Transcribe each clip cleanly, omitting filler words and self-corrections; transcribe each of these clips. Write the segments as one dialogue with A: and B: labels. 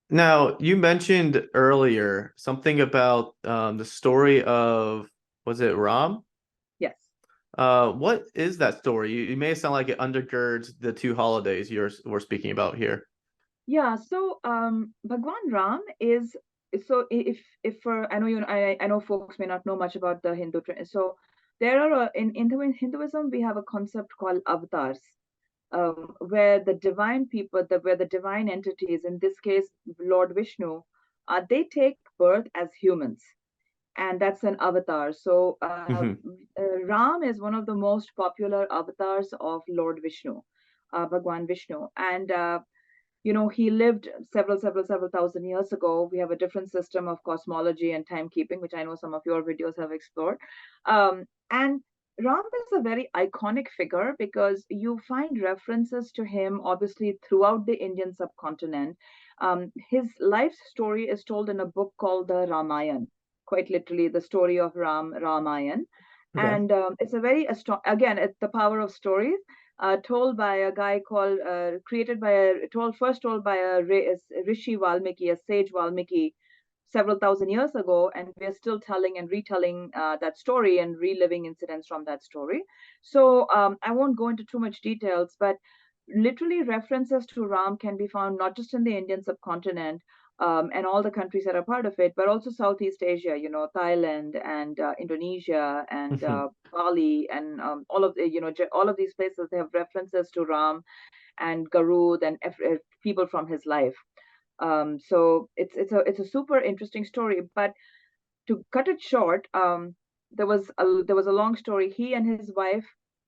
A: Now, you mentioned earlier something about the story of, was it Ram?
B: Yes.
A: What is that story? You may sound like it undergirds the two holidays we're speaking about here.
B: Yeah, so Bhagwan Ram is so if for I know I know folks may not know much about the Hindu tradition. So there are in Hinduism we have a concept called avatars, where the divine people, where the divine entities, in this case Lord Vishnu, they take birth as humans, and that's an avatar. So
A: Hmm.
B: Ram is one of the most popular avatars of Lord Vishnu, Bhagwan Vishnu, and he lived several thousand years ago. We have a different system of cosmology and timekeeping, which I know some of your videos have explored. And Ram is a very iconic figure because you find references to him obviously throughout the Indian subcontinent. His life story is told in a book called the Ramayana, quite literally the story of Ramayan.
A: Okay.
B: And it's a very, again, it's the power of stories, told by a guy called, created by first told by a Rishi Valmiki, a sage Valmiki, several thousand years ago, and we're still telling and retelling that story and reliving incidents from that story. So I won't go into too much details, but literally references to Ram can be found not just in the Indian subcontinent, and all the countries that are part of it, but also Southeast Asia, Thailand and Indonesia and
A: Hmm.
B: Bali and all of the, all of these places, they have references to Ram and Garud and people from his life. So it's a super interesting story. But to cut it short, there was a long story. He and his wife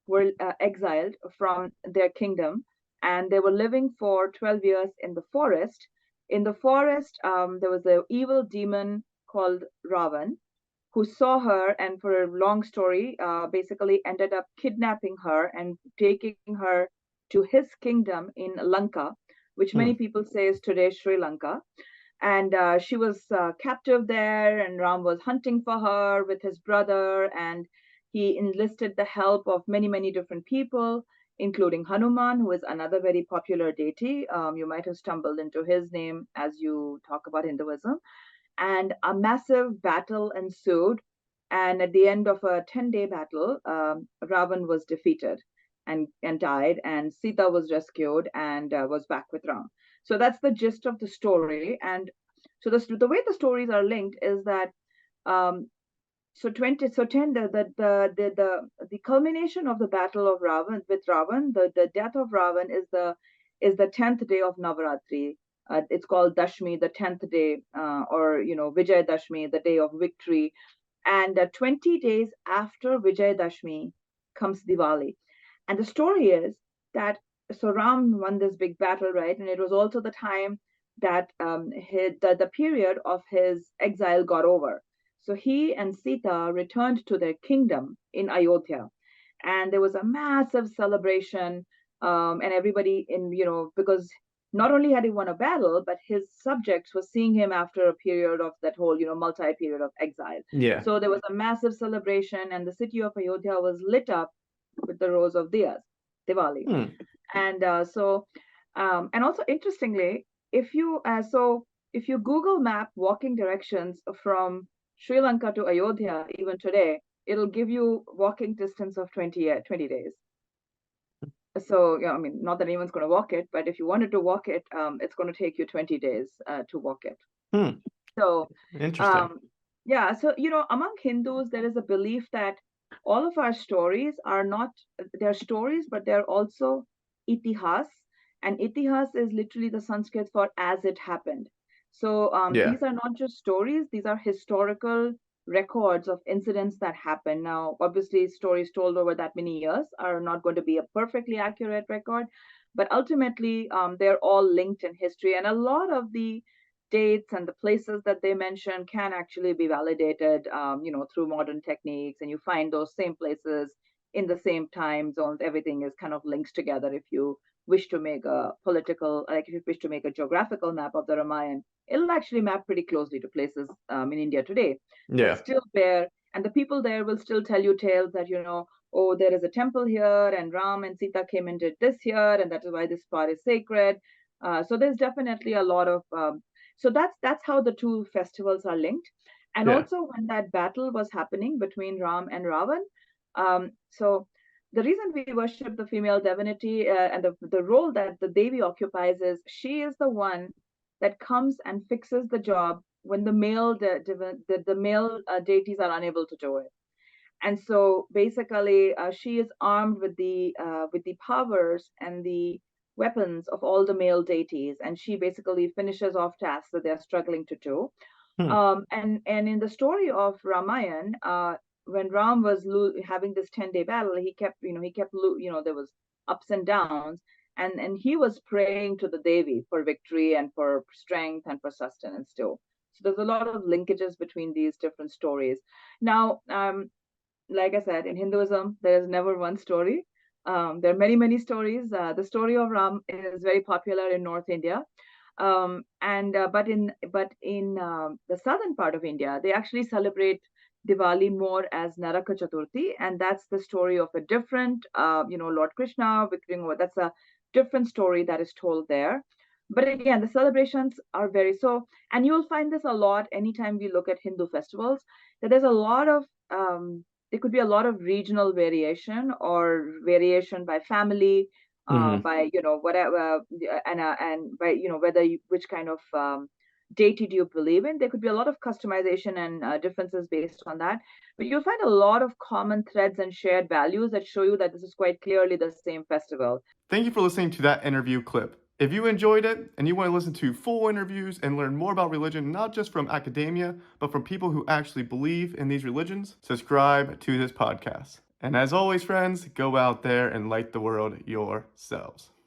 B: were exiled from their kingdom, and they were living for 12 years in the forest. In the forest, there was an evil demon called Ravan who saw her, and for a long story, basically ended up kidnapping her and taking her to his kingdom in Lanka, which many
A: Hmm.
B: people say is today Sri Lanka. And she was captive there, and Ram was hunting for her with his brother, and he enlisted the help of many different people, including Hanuman, who is another very popular deity. You might have stumbled into his name as you talk about Hinduism. And a massive battle ensued. And at the end of a 10-day battle, Ravan was defeated and died, and Sita was rescued and was back with Ram. So that's the gist of the story. And so the way the stories are linked is that um, so 20 so 10 the culmination of the battle of Ravan with Ravan, the death of Ravan is the 10th day of Navaratri. It's called Dashmi, the 10th day, or Vijay Dashmi, the day of victory. And 20 days after Vijay Dashmi comes Diwali. And the story is that so Ram won this big battle, right? And it was also the time that the period of his exile got over. So he and Sita returned to their kingdom in Ayodhya, and there was a massive celebration. And everybody because not only had he won a battle, but his subjects were seeing him after a period of that whole, multi period of exile.
A: Yeah.
B: So there was a massive celebration, and the city of Ayodhya was lit up with the rows of diyas, Diwali.
A: Hmm.
B: And and also interestingly, if you Google map walking directions from Sri Lanka to Ayodhya, even today, it'll give you walking distance of 20 days. So, I mean, not that anyone's going to walk it, but if you wanted to walk it, it's going to take you 20 days to walk it.
A: Hmm.
B: So,
A: Interesting.
B: um, yeah, so, among Hindus, there is a belief that all of our stories are not, they're stories, but they're also itihas. And itihas is literally the Sanskrit for as it happened. So
A: Yeah.
B: these are not just stories, these are historical records of incidents that happen. Now, obviously, stories told over that many years are not going to be a perfectly accurate record, but ultimately, they're all linked in history. And a lot of the dates and the places that they mention can actually be validated, through modern techniques. And you find those same places in the same time zones. Everything is kind of linked together. If you wish to make a political, like if you wish to make a geographical map of the Ramayana, it'll actually map pretty closely to places in India today that
A: Yeah.
B: still bear, and the people there will still tell you tales that, oh, there is a temple here, and Ram and Sita came and did this here, and that is why this spot is sacred. So there's definitely a lot of So that's how the two festivals are linked. And
A: Yeah.
B: also when that battle was happening between Ram and Ravan, so the reason we worship the female divinity and the role that the Devi occupies is she is the one that comes and fixes the job when the male deities are unable to do it. And so basically she is armed with the powers and the weapons of all the male deities, and she basically finishes off tasks that they're struggling to do.
A: Hmm.
B: And in the story of Ramayan, when Ram was having this 10-day battle, there was ups and downs, and he was praying to the Devi for victory and for strength and for sustenance too. So there's a lot of linkages between these different stories. Now, like I said, in Hinduism, there is never one story. There are many, many stories. The story of Ram is very popular in North India, and but in the southern part of India, they actually celebrate Diwali more as Naraka Chaturthi, and that's the story of a different, Lord Krishna victory. That's a different story that is told there. But again, the celebrations are very so, and you'll find this a lot anytime we look at Hindu festivals. That there's a lot of there could be a lot of regional variation or variation by family,
A: Hmm.
B: by whatever, and by whether which kind of deity do you believe in. There could be a lot of customization and differences based on that, but you'll find a lot of common threads and shared values that show you that this is quite clearly the same festival.
A: Thank you for listening to that interview clip. If you enjoyed it and you want to listen to full interviews and learn more about religion, not just from academia, but from people who actually believe in these religions, subscribe to this podcast. And as always, friends, go out there and light the world yourselves.